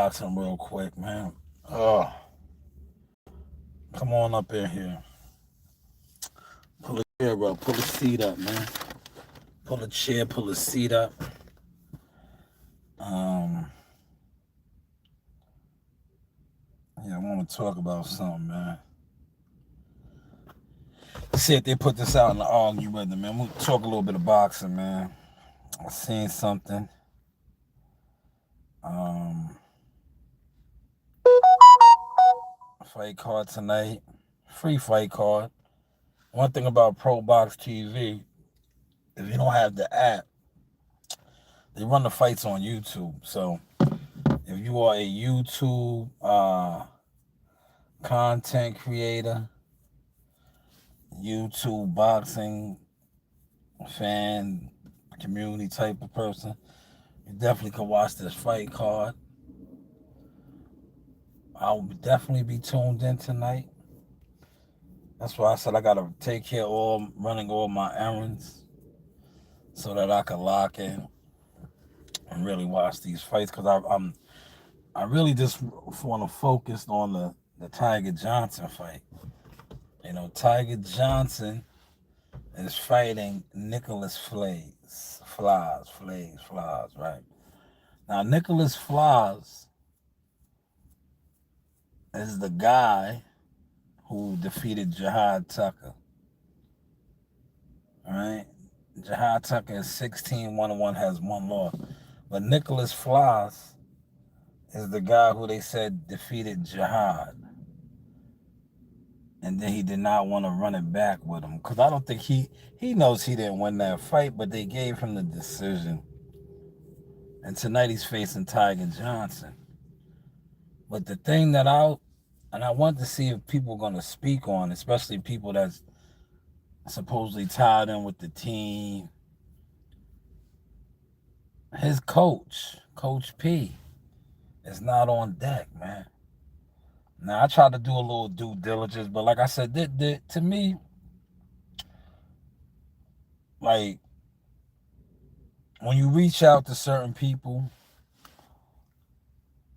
boxing real quick, man. Oh, come on up in here. Pull a chair up. Pull a seat up, man. Pull a chair. Pull a seat up. Um, yeah, I want to talk about something, man. See if they put this out in the algorithm, man. We'll talk a little bit of boxing, man. I seen something. Um, Fight card tonight. Free fight card. One thing about Probox TV, if you don't have the app, they run the fights on YouTube. So if you are a YouTube content creator, YouTube boxing fan, community type of person, you definitely can watch this fight card. I'll definitely be tuned in tonight. That's why I said I gotta take care of running all my errands so that I can lock in and really watch these fights because I really just want to focus on the Tiger Johnson fight. You know, Tiger Johnson is fighting Nicholas Flies, right? Now, Nicholas Flies is the guy who defeated Jahi Tucker, all right? Jahi Tucker is 16-1-1, has one loss. But Nicholas Flies is the guy who they said defeated Jihad. And then he did not want to run it back with him. Because I don't think he knows he didn't win that fight, but they gave him the decision. And tonight he's facing Tiger Johnson. But the thing that I want to see if people are going to speak on, especially people that's supposedly tied in with the team, his coach, Coach P, is not on deck, man. Now, I tried to do a little due diligence, but like I said, to me, like, when you reach out to certain people,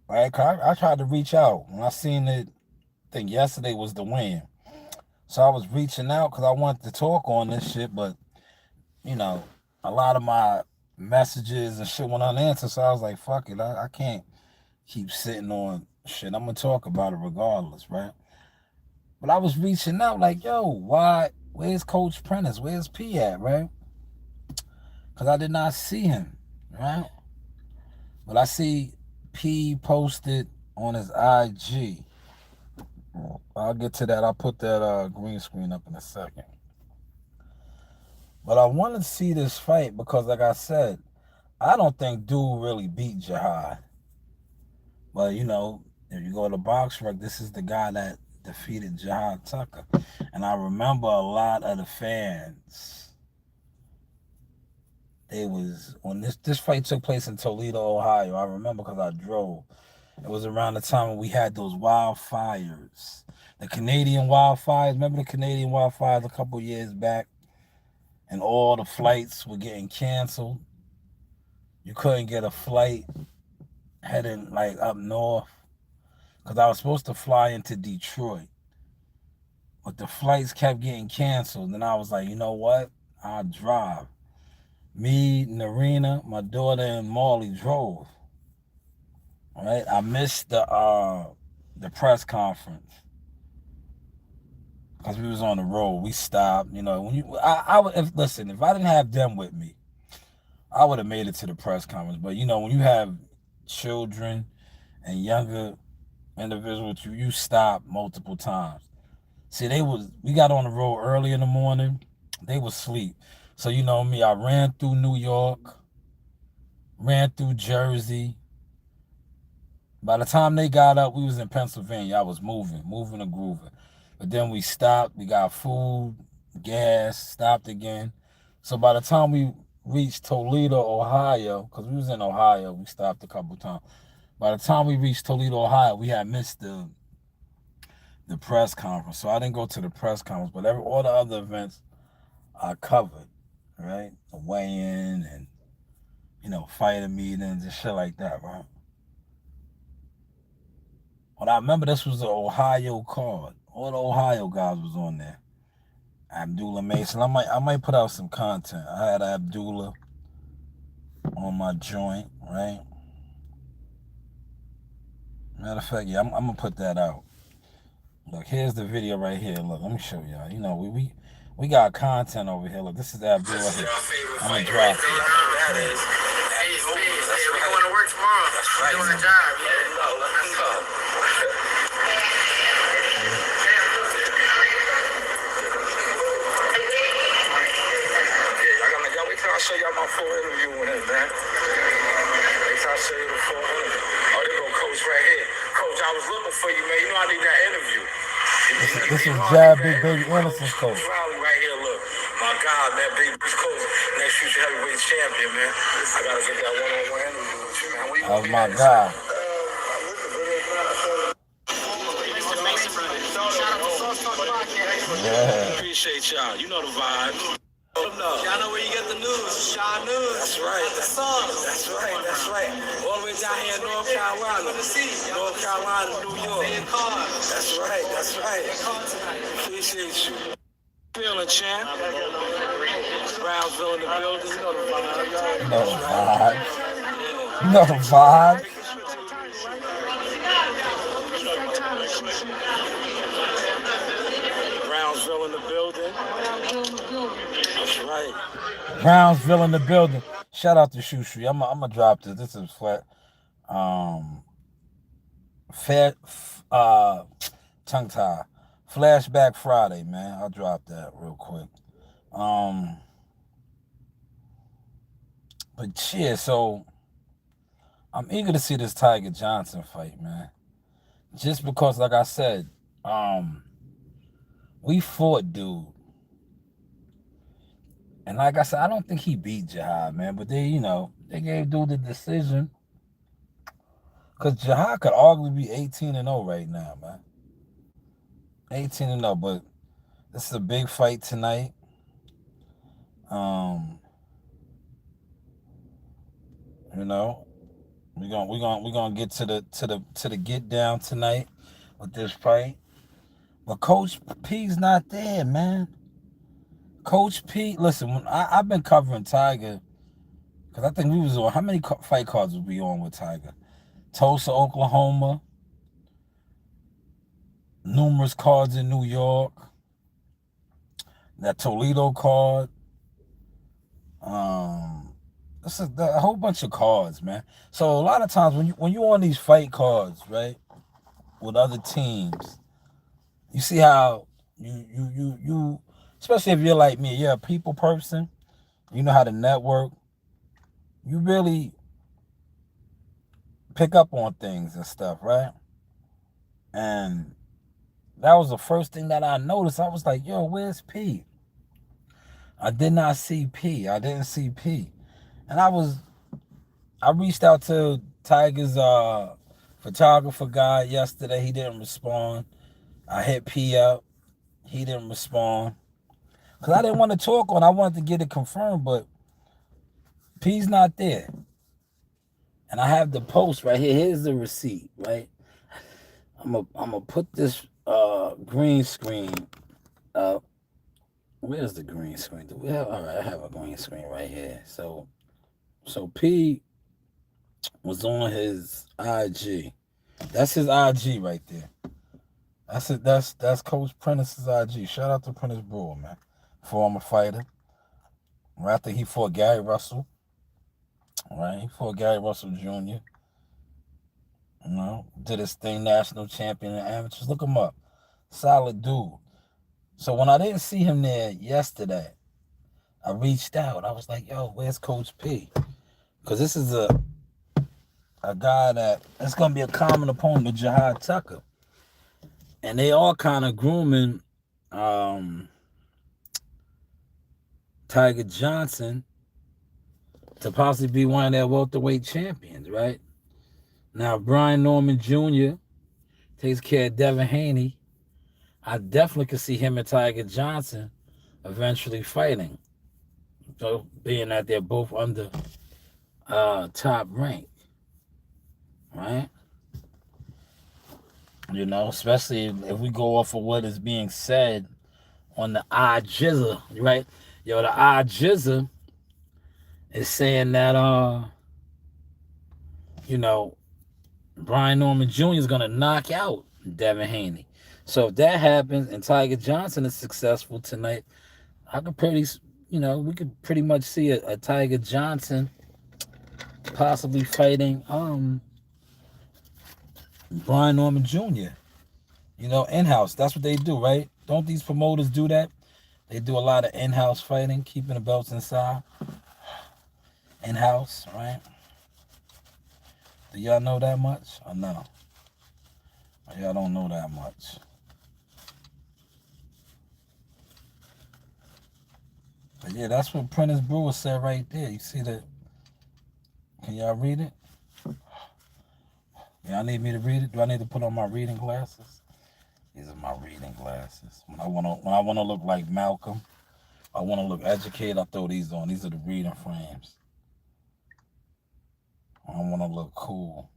like, I tried to reach out. When I seen it, I think yesterday was the win. So I was reaching out because I wanted to talk on this shit, but, you know, a lot of my messages and shit went unanswered, so I was like, fuck it, I can't keep sitting on shit. I'm going to talk about it regardless, right? But I was reaching out like, yo, where's Coach Prentice? Where's P at, right? Because I did not see him, right? But I see P posted on his IG. I'll get to that. I'll put that green screen up in a second. But I want to see this fight because, like I said, I don't think Dude really beat Jihad. But, you know, if you go to BoxRec, this is the guy that defeated Jahi Tucker. And I remember a lot of the fans, they was, when this fight took place in Toledo, Ohio, I remember because I drove. It was around the time when we had those wildfires. The Canadian wildfires. Remember the Canadian wildfires a couple years back? And all the flights were getting canceled. You couldn't get a flight heading like up north. Because I was supposed to fly into Detroit. But the flights kept getting canceled. And I was like, you know what? I'll drive. Me, Narina, my daughter, and Molly drove. All right. I missed the press conference because we was on the road. We stopped. You know, when I would listen. If I didn't have them with me, I would have made it to the press conference. But you know, when you have children and younger individuals, you stop multiple times. See, we got on the road early in the morning. They was asleep. So you know me, I ran through New York, ran through Jersey. By the time they got up, we was in Pennsylvania. I was moving and grooving. But then we stopped. We got food, gas, stopped again. So by the time we reached Toledo, Ohio, because we was in Ohio, we stopped a couple times. By the time we reached Toledo, Ohio, we had missed the press conference. So I didn't go to the press conference, but all the other events I covered, right? The weigh-in and, you know, fighter meetings and shit like that, right? But I remember this was the Ohio card. All the Ohio guys was on there. Abdullah Mason. I might put out some content. I had Abdullah on my joint, right? Matter of fact, yeah, I'm gonna put that out. Look, here's the video right here. Look, let me show y'all. You know, we got content over here. Look, this is Abdullah here. I'm gonna drop it. That is. We going to work tomorrow. That's right. Doing a job. Let's go. Wait till I show y'all my full interview with him, man. Wait till I show you the full interview. Oh, there go Coach right here. Coach, I was looking for you, man. You know I need that interview. This is Jab Big Baby Anderson's coach. Right here, look. My God, man, Big Coach, next future heavyweight champion, man. I gotta get that one-on-one interview with you, man. Oh my God. Yeah. Appreciate y'all. You know the vibes. Y'all know where you get the news. Shaw News. That's right. The songs. That's right. That's right. All the way down here in North Carolina. North Carolina, New York. That's right. That's right. Appreciate you. Feeling, champ. Brownsville in the building. You know the vibe. You know the vibe. You know the vibe. Brownsville in the building. That's right. Brownsville in the building. Shout out to Shushu. I'm gonna drop this. This is flat. Tongue tie. Flashback Friday, man. I'll drop that real quick. But yeah, so I'm eager to see this Tiger Johnson fight, man. Just because, like I said, we fought dude. And like I said, I don't think he beat Jahi, man. But they gave dude the decision. Because Jahi could arguably be 18-0 right now, man. 18-0, but this is a big fight tonight. You know, we're gonna get to the get down tonight with this fight. But Coach P's not there, man. Coach P, listen, when I've been covering Tiger, because I think we was on, how many fight cards was we on with Tiger? Tulsa, Oklahoma, numerous cards in New York, that Toledo card, this is a whole bunch of cards, man. So a lot of times when you on these fight cards, right, with other teams, you see how you especially if you're like me, you're a people person, you know how to network, you really pick up on things and stuff, right? And that was the first thing that I noticed. I was like, yo, where's P? I did not see P. I didn't see P. And I reached out to Tiger's photographer guy yesterday. He didn't respond. I hit P up. He didn't respond. Because I didn't want to talk on. I wanted to get it confirmed, but P's not there. And I have the post right here. Here's the receipt, right? I'm gonna put this green screen up. Where's the green screen? All right, I have a green screen right here. So P was on his IG. That's his IG right there. That's it. That's Coach Prentice's IG. Shout out to Prentice Brewer, man. Former fighter. Right after he fought Gary Russell. Right? He fought Gary Russell Jr. You know, did his thing, national champion in amateurs. Look him up. Solid dude. So when I didn't see him there yesterday, I reached out. I was like, yo, where's Coach P? Because this is a guy that's going to be a common opponent with Jahi Tucker. And they all kind of grooming Tiger Johnson to possibly be one of their welterweight champions, right? Now, Brian Norman Jr. takes care of Devin Haney. I definitely could see him and Tiger Johnson eventually fighting. So, being that they're both under top rank, right? Especially if we go off of what is being said on the Jizza, right? Yo, the Jizza is saying that you know, Brian Norman Jr. is gonna knock out Devin Haney. So if that happens and Tiger Johnson is successful tonight, I could we could pretty much see a Tiger Johnson possibly fighting Brian Norman Jr. In house. That's what they do, right? Don't these promoters do that? They do a lot of in house fighting, keeping the belts inside, in house, right? Do y'all know that much? Or no? Or y'all don't know that much. But yeah, that's what Prentice Brewer said right there. You see that? Can y'all read it? Y'all need me to read it? Do I need to put on my reading glasses? These are my reading glasses. When I wanna look like Malcolm, I wanna look educated, I throw these on. These are the reading frames. I wanna look cool.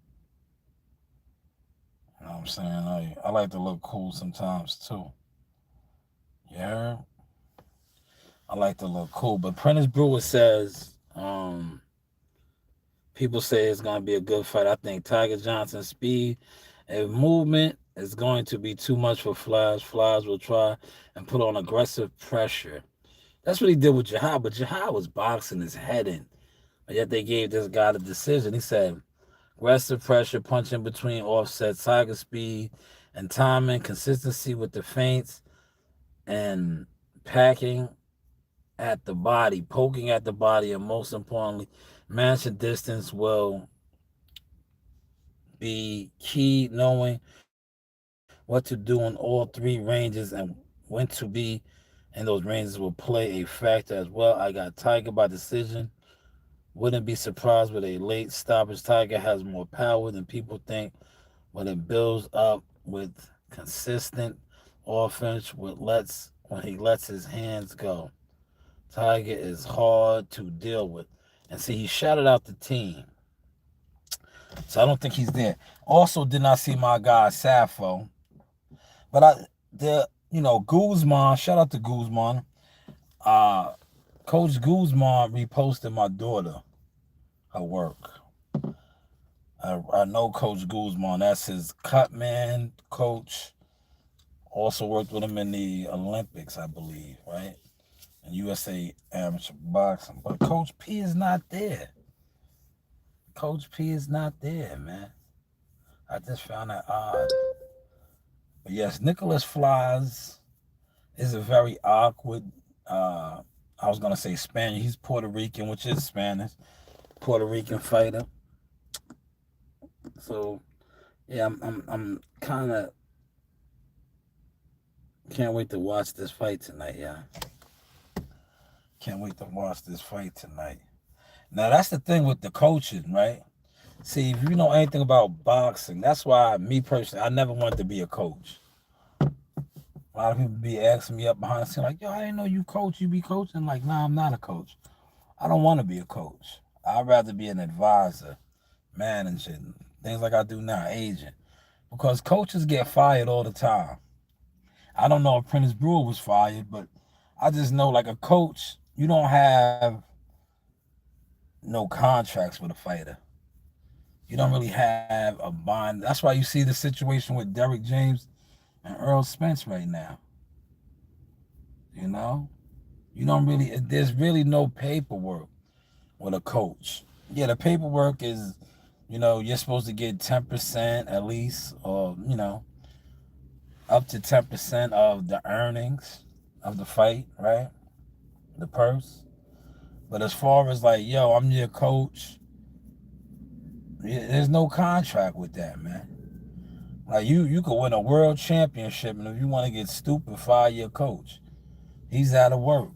You know what I'm saying? I like to look cool sometimes too. Yeah. I like to look cool. But Prentice Brewer says, people say it's gonna be a good fight. I think Tiger Johnson's speed and movement is going to be too much for Flies. Flies will try and put on aggressive pressure. That's what he did with Jahad, but Jahad was boxing his head in. But yet they gave this guy the decision. He said, aggressive pressure, punching between offset, Tiger speed and timing, consistency with the feints, and packing at the body, poking at the body, and most importantly, managing distance will be key. Knowing what to do in all three ranges and when to be in those ranges will play a factor as well. I got Tiger by decision. Wouldn't be surprised with a late stoppage. Tiger has more power than people think, but it builds up with consistent offense when he lets his hands go. Tiger is hard to deal with. And see, he shouted out the team. So I don't think he's there. Also, did not see my guy Sappho. But Guzman, shout out to Guzman. Uh, Coach Guzman reposted my daughter, her work. I know Coach Guzman. That's his cut man coach. Also worked with him in the Olympics, I believe, right? And USA Amateur Boxing. But Coach P is not there. Coach P is not there, man. I just found that odd. But yes, Nicholas Flies is a very awkward, I was going to say Spaniard. He's Puerto Rican, which is Spanish. Puerto Rican fighter. So, yeah, I'm kind of can't wait to watch this fight tonight, yeah. Can't wait to watch this fight tonight. Now, that's the thing with the coaching, right? See, if you know anything about boxing, that's why me personally, I never wanted to be a coach. A lot of people be asking me up behind the scene, like, yo, I didn't know you coach, you be coaching. Like, nah, I'm not a coach. I don't want to be a coach. I'd rather be an advisor, managing, things like I do now, agent. Because coaches get fired all the time. I don't know if Prentice Brewer was fired, but I just know like a coach, you don't have no contracts with a fighter. You don't really have a bond. That's why you see the situation with Derrick James and Earl Spence right now. You know? You don't really, there's really no paperwork with a coach. Yeah, the paperwork is, you're supposed to get 10% at least, or, up to 10% of the earnings of the fight, right? The purse. But as far as like, yo, I'm your coach, there's no contract with that, man. Like you could win a world championship, and if you want to get stupid, fire your coach. He's out of work,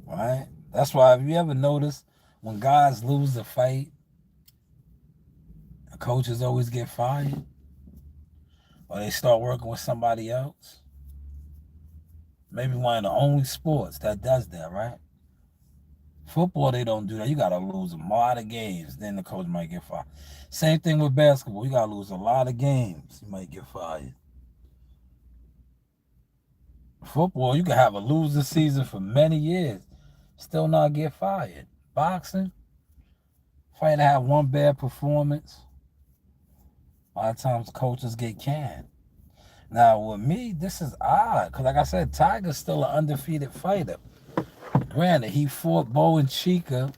right? That's why if you ever notice when guys lose the fight, the coaches always get fired, or they start working with somebody else. Maybe one of the only sports that does that, right? Football, they don't do that. You gotta lose a lot of games, then the coach might get fired. Same thing with basketball. You gotta lose a lot of games, you might get fired. Football, you can have a losing season for many years, still not get fired. Boxing, fighter have one bad performance. A lot of times coaches get canned. Now with me, this is odd because, like I said, Tiger's still an undefeated fighter. Granted, he fought Bo and Chica,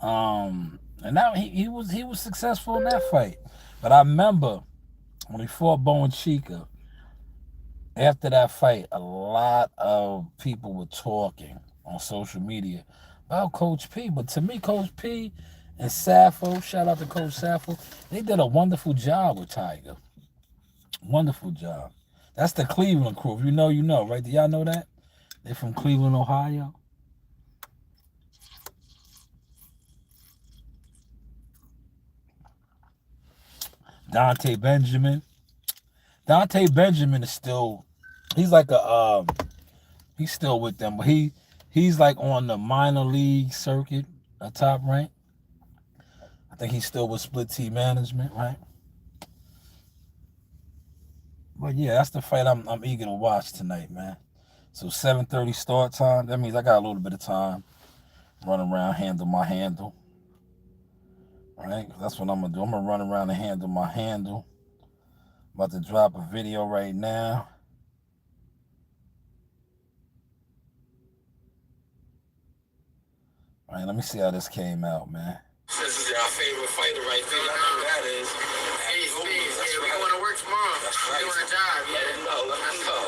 and now he was successful in that fight. But I remember when he fought Bo and Chica, after that fight, a lot of people were talking on social media about Coach P. But to me, Coach P and Saffo, shout out to Coach Saffo, they did a wonderful job with Tiger. Wonderful job. That's the Cleveland crew. If you know, you know, right? Do y'all know that? They're from Cleveland, Ohio. Dante Benjamin. Dante Benjamin is still, he's like he's still with them, but he's like on the minor league circuit, a top rank. I think he's still with Split T Management, right? But yeah, that's the fight I'm eager to watch tonight, man. So 7:30 start time. That means I got a little bit of time. Run around, handle my handle. Right? That's what I'm gonna do. I'm gonna run around and handle my handle. About to drop a video right now. All right, let me see how this came out, man. This is our favorite fighter right there. Y'all know who that is. Hey, Steve, we going to work tomorrow. That's right. Doing a job. Let him know. Let him know.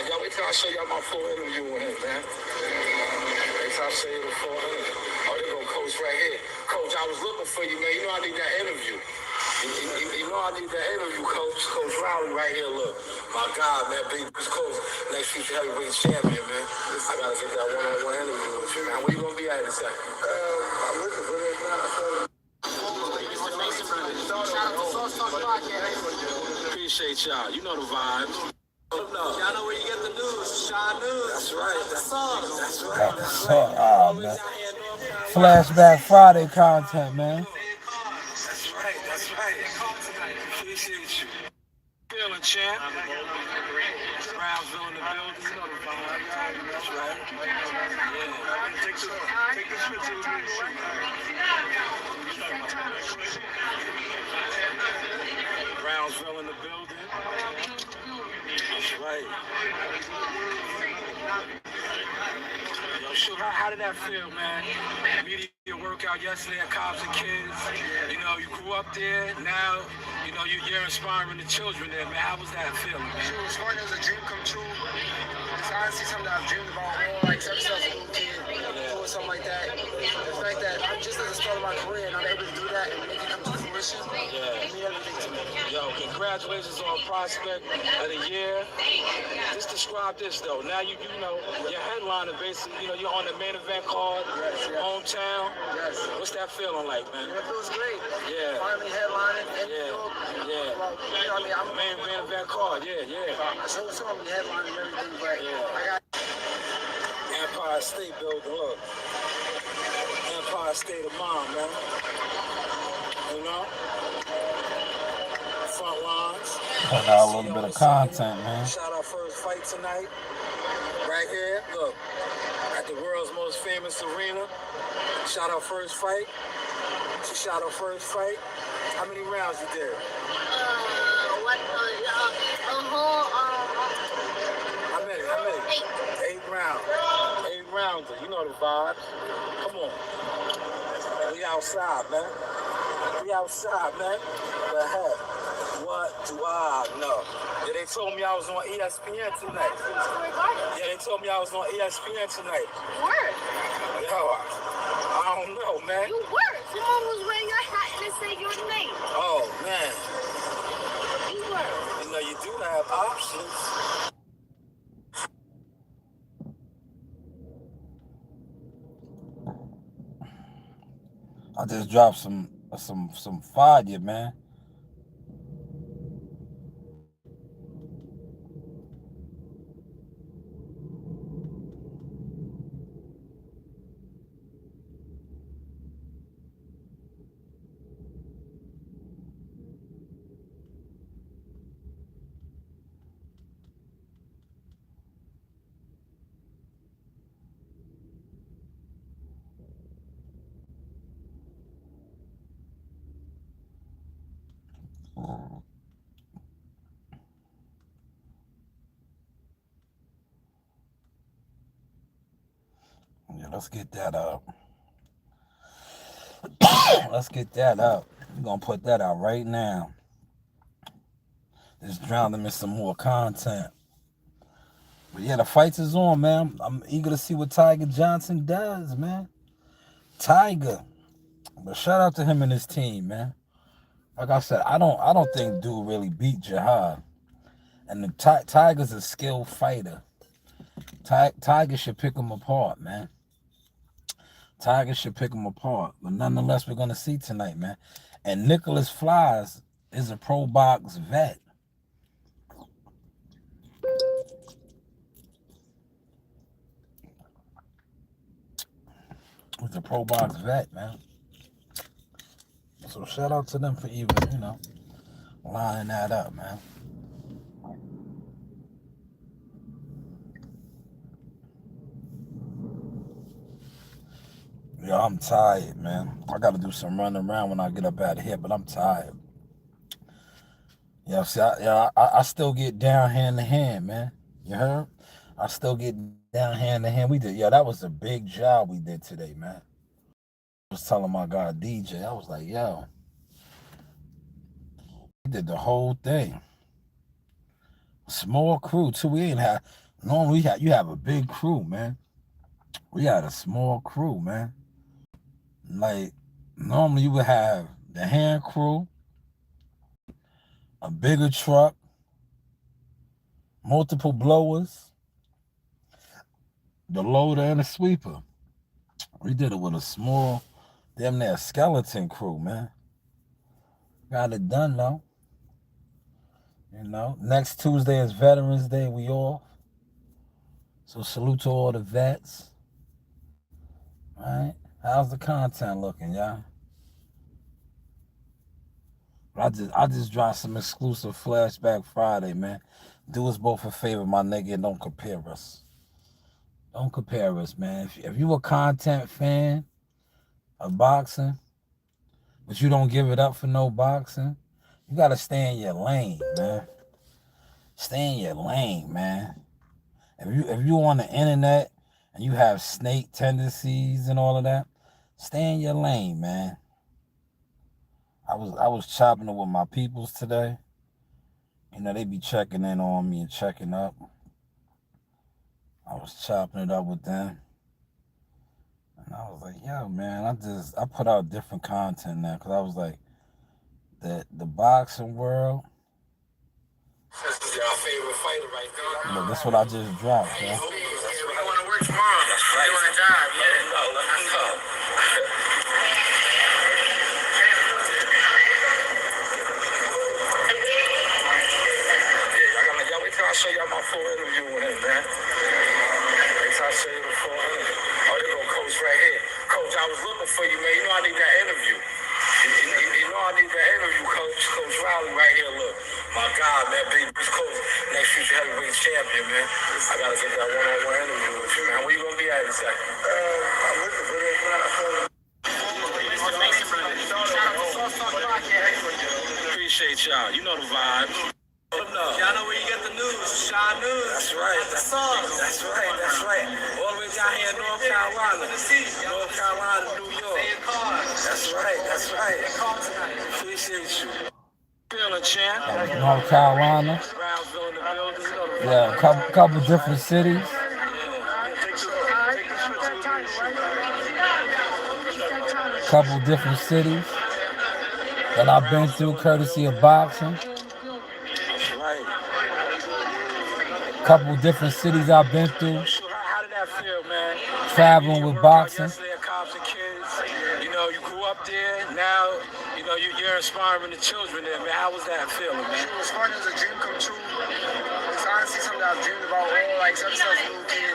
Y'all wait till I show y'all my full interview with him, man. Wait till I show you the full interview. Oh, there go Coach right here. Coach, I was looking for you, man. You know I need that interview. You know I need that interview, Coach. Coach Rowley right here, look. My God, man, big Coach, next future heavyweight champion, man. I gotta get that one-on-one interview with you, man. Where you gonna be at in a second? I'm looking for this now. Appreciate y'all. You know the vibes. Y'all know where you get the news. Shaw News. That's right. That's right. That's right. Oh, man. Flashback Friday content, man. That's right. That's right. Appreciate you. Feeling, champ. Brownsville in the building. You know the vibes. That's right. Yeah. Take this picture with me. Brownsville in the building. That's right. Yo, shoot, how did that feel, man? Media workout yesterday at Cops and Kids. You know, you grew up there. Now, you know, you're inspiring the children there, man. How was that feeling, man? It was fun. It was a dream come true. It's honestly something that I've dreamed about all, like, ever since I was a little kid, doing something like that. The fact that I'm just at the start of my career and I'm able to do that and make it come to fruition, it means everything to me. Yo, congratulations on Prospect of the Year. Just describe this, though. Now, you know, your headliner, basically, you know, you're on the main event card, hometown. Yes. What's that feeling like, man? It feels great. Yeah. Finally headlining. And Yeah. Well, you know what I mean? I'm Main event card, yeah. so I'm headlining and everything, but I got Empire State Building, look. Empire State of Mind, man. You know? Front lines. Putting out a little bit of content, man. Shout out first fight tonight. Right here, look. At the world's most famous arena. Shout out first fight. She shot her first fight. How many rounds you did? How many? 8 rounds. 8 rounds. You know the vibes. Come on. We outside, man. We outside, man. The heck? What do I know? Yeah, they told me I was on ESPN tonight. Yeah, they told me I was on ESPN tonight. Word. Yo, I don't know, man. You were. Someone was wearing your hat and it said your name. Oh, man. You were. You know, you do have options. I just dropped some fire, man. Yeah, let's get that up. Let's get that up. We're gonna put that out right now. Just drown them in some more content. But yeah, the fights is on, man. I'm eager to see what Tiger Johnson does, man. Tiger. But shout out to him and his team, man. Like I said, I don't think dude really beat Jihad. And the Tiger's a skilled fighter. Tiger should pick him apart, man. Tiger should pick him apart. But nonetheless, we're gonna see tonight, man. And Nicholas Flies is a Probox vet. He's a Probox vet, man. So shout out to them for even, lining that up, man. Yeah, I'm tired, man. I got to do some running around when I get up out of here, but I'm tired. Yeah, see, I still get down hand to hand, man. You heard? I still get down hand to hand. That was a big job we did today, man. I was telling my guy DJ, I was like, yo, we did the whole thing. Small crew too. Normally you have a big crew, man. We had a small crew, man. Like normally you would have the hand crew, a bigger truck, multiple blowers, the loader and the sweeper. We did it with a small, damn near skeleton crew, man. Got it done though. Next Tuesday is Veterans Day. We off. So salute to all the vets. All right. How's the content looking, y'all? I just dropped some exclusive Flashback Friday, man. Do us both a favor, my nigga, and don't compare us. Don't compare us, man. If you a content fan of boxing, but you don't give it up for no boxing, you gotta stay in your lane, man. Stay in your lane, man. If you on the internet and you have snake tendencies and all of that, stay in your lane, man. I was chopping it with my peoples today. They be checking in on me and checking up. I was chopping it up with them. And I was like, yo, man, I put out different content now because I was like, the boxing world. This is your favorite fighter right there. Look, that's what I just dropped, yo. I want to work tomorrow. That's right. Doing a job. Yeah, let me go. Y'all wait till I show y'all my full interview with him, man. Wait till I show you the full interview. Oh, there go Coach right here. Coach, I was looking for you, man. I need that interview. I need that interview, Coach Riley right here. Look, my God, man, big Coach, next future heavyweight champion, man. I gotta get that one-on-one interview with you, man. Where you gonna be at in a second? I'm looking for this, man. Appreciate y'all. You know the vibes. Y'all know where you get the news. Shaw News. That's right. The song. That's right. All the way down here in North Carolina. North Carolina, New York. That's right. Appreciate you. Feeling, champ. North Carolina. Yeah, a couple different cities. Couple different cities that I've been through courtesy of boxing. Couple different cities I've been through. How did that feel, man? Traveling with boxing. You grew up there. Now, you're inspiring the children there, man. How was that feeling, man? It was fun. It was a dream come true. It's honestly something I've dreamed about all, like, since I was a little kid,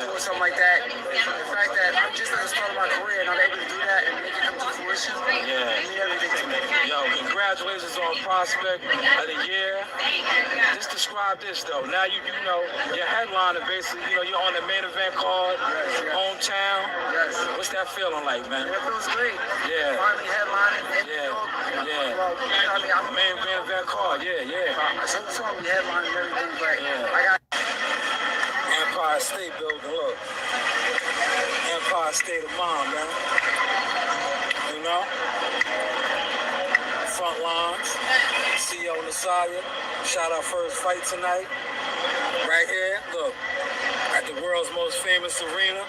doing something like that. The fact that I'm just at the start of my career and I'm able to do that and make it come to fruition, it means everything to me. Yo, congratulations on Prospect of the Year. Just describe this, though. Now, your headliner, basically, you're on the main event card, hometown. Yes. What's that feeling like, man? It feels great. Yeah. Finally headlining. Yeah. Well, I'm main event card, yeah. So I'm headlining everything, but I got Empire State Building, look. Empire my state of mind, man. You know? Front lines. CEO Nasaya. Shout out first fight tonight. Right here, look. At the world's most famous arena.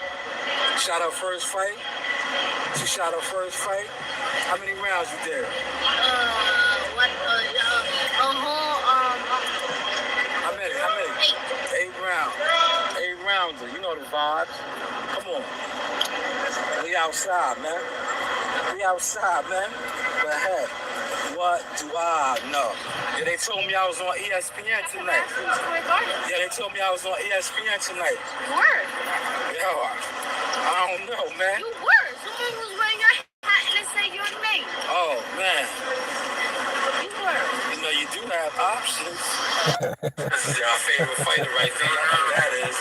Shout out first fight. She shot her first fight. How many rounds you did? How many? 8 rounds. 8 rounder. You know the vibes. Come on. We outside, man. We outside, man. But hey, what do I know? Yeah, they told me I was on ESPN tonight. Yeah, they told me I was on ESPN tonight. You were. Yo, I don't know, man. You were. Someone was wearing your hat and it said your name. Oh, man. You were. You know, you do have options. This is your favorite fighter right there. That is.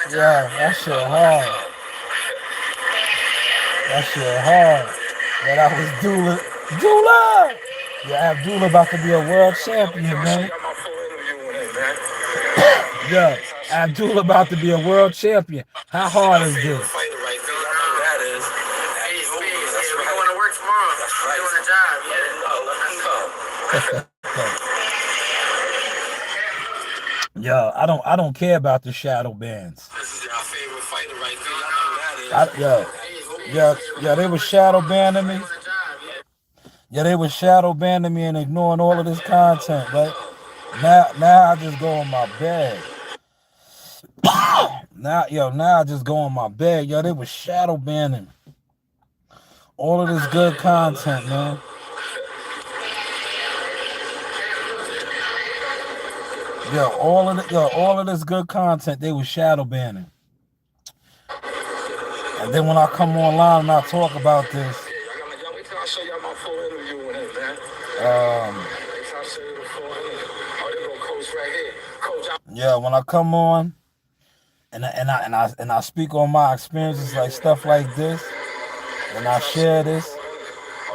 Yeah, that shit hard. That shit hard. Yeah, that was Dula. Yeah, Abdullah about to be a world champion, man. Yeah, Abdullah about to be a world champion. How hard is this? Yo, I don't care about the shadow bands. This is your favorite fighter right there. Yeah, they were shadow banning me. Yeah, they were shadow banning me and ignoring all of this content, right? Now I just go on my bed. Now I just go on my bed. Yo, they were shadow banning all of this good content, man. All of this good content, they were shadow banning. And then when I come online and I talk about this, when I come on and I speak on my experiences, like stuff like this, and I share this,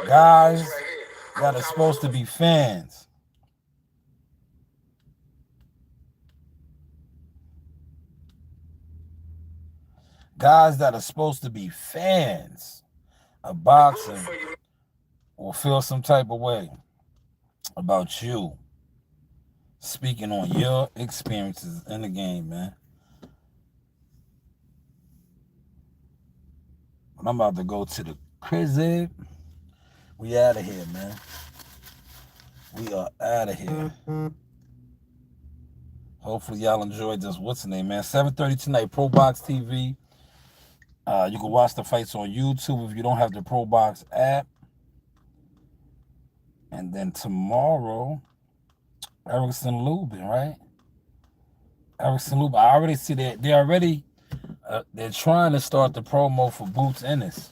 guys that are supposed to be fans. Guys that are supposed to be fans of boxing will feel some type of way about you speaking on your experiences in the game, man. But I'm about to go to the crib. We out of here, man. We are out of here. Hopefully y'all enjoyed this. What's the name, man? 7:30 tonight, Probox TV. You can watch the fights on YouTube if you don't have the Probox app. And then tomorrow, Erickson Lubin, right? Erickson Lubin. I already see that they're trying to start the promo for Boots Ennis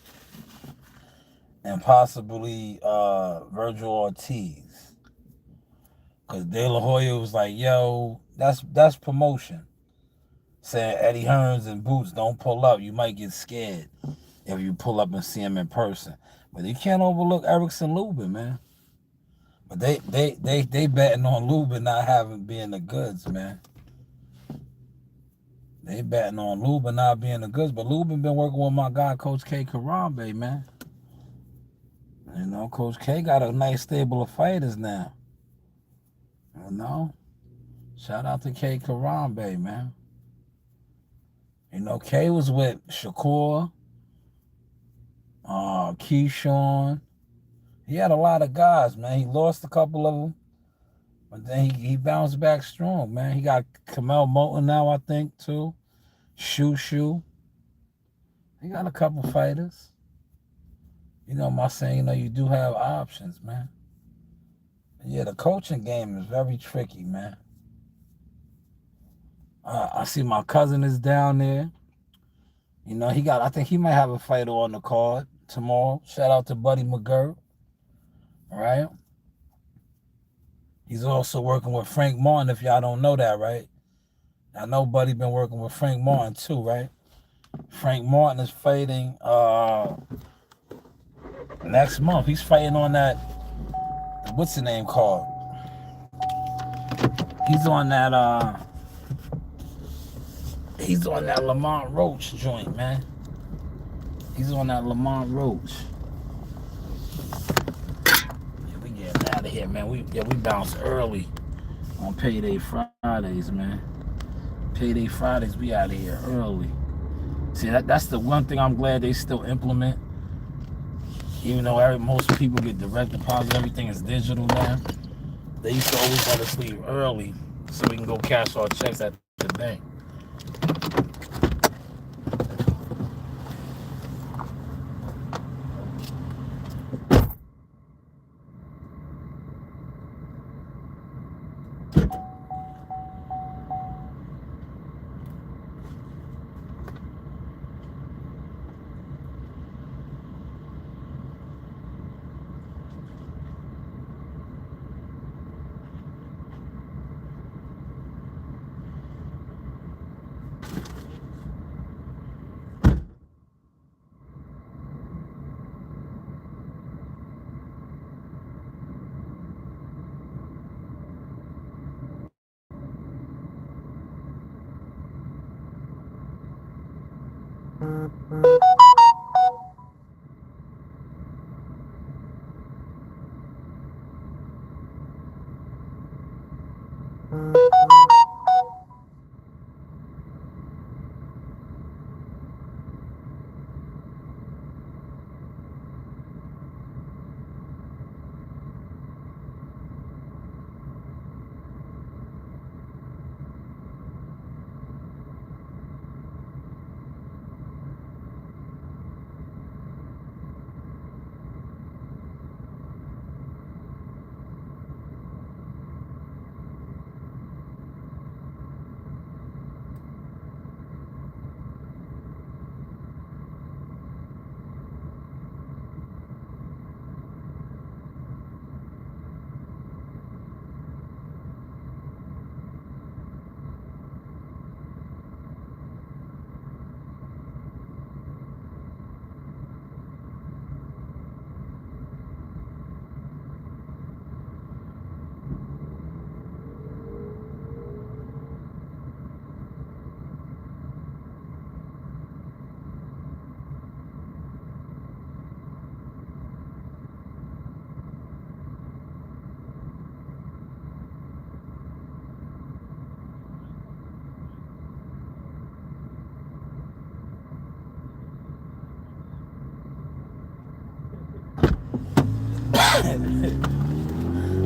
and possibly Virgil Ortiz. Because De La Hoya was like, yo, that's promotion. Saying Eddie Hearns and Boots don't pull up. You might get scared if you pull up and see him in person. But you can't overlook Erickson Lubin, man. But they betting on Lubin not being the goods, man. They betting on Lubin not being the goods. But Lubin been working with my guy, Coach K. Karambe, man. You know, Coach K got a nice stable of fighters now. You know? Shout out to K. Karambe, man. You know, K was with Shakur, Keyshawn. He had a lot of guys, man. He lost a couple of them, but then he bounced back strong, man. He got Kamel Moulton now, I think, too. Shoo. He got a couple fighters. You know, I'm saying, you know, you do have options, man. Yeah, the coaching game is very tricky, man. I see my cousin is down there. You know, I think he might have a fighter on the card tomorrow. Shout out to Buddy McGurk. All right. He's also working with Frank Martin, if y'all don't know that, right? I know Buddy been working with Frank Martin too, right? Frank Martin is fighting next month. He's fighting on that, what's the name called? He's on that He's on that Lamont Roach joint, man. He's on that Lamont Roach. Yeah, we getting out of here, man. We bounce early on Payday Fridays, man. Payday Fridays, we out of here early. See, that's the one thing I'm glad they still implement. Even though most people get direct deposit, everything is digital now. They used to always let us leave early so we can go cash our checks at the bank.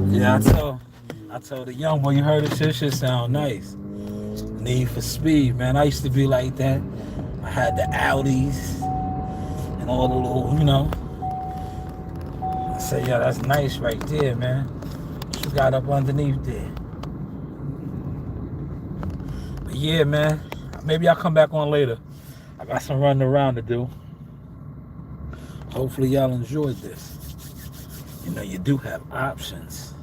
Yeah, I told the young boy, you heard this shit sound nice. Need for Speed, man. I used to be like that. I had the Audis and all the little, I said, yeah, that's nice right there, man. What you got up underneath there? But yeah, man. Maybe I'll come back on later. I got some running around to do. Hopefully y'all enjoyed this. You do have options.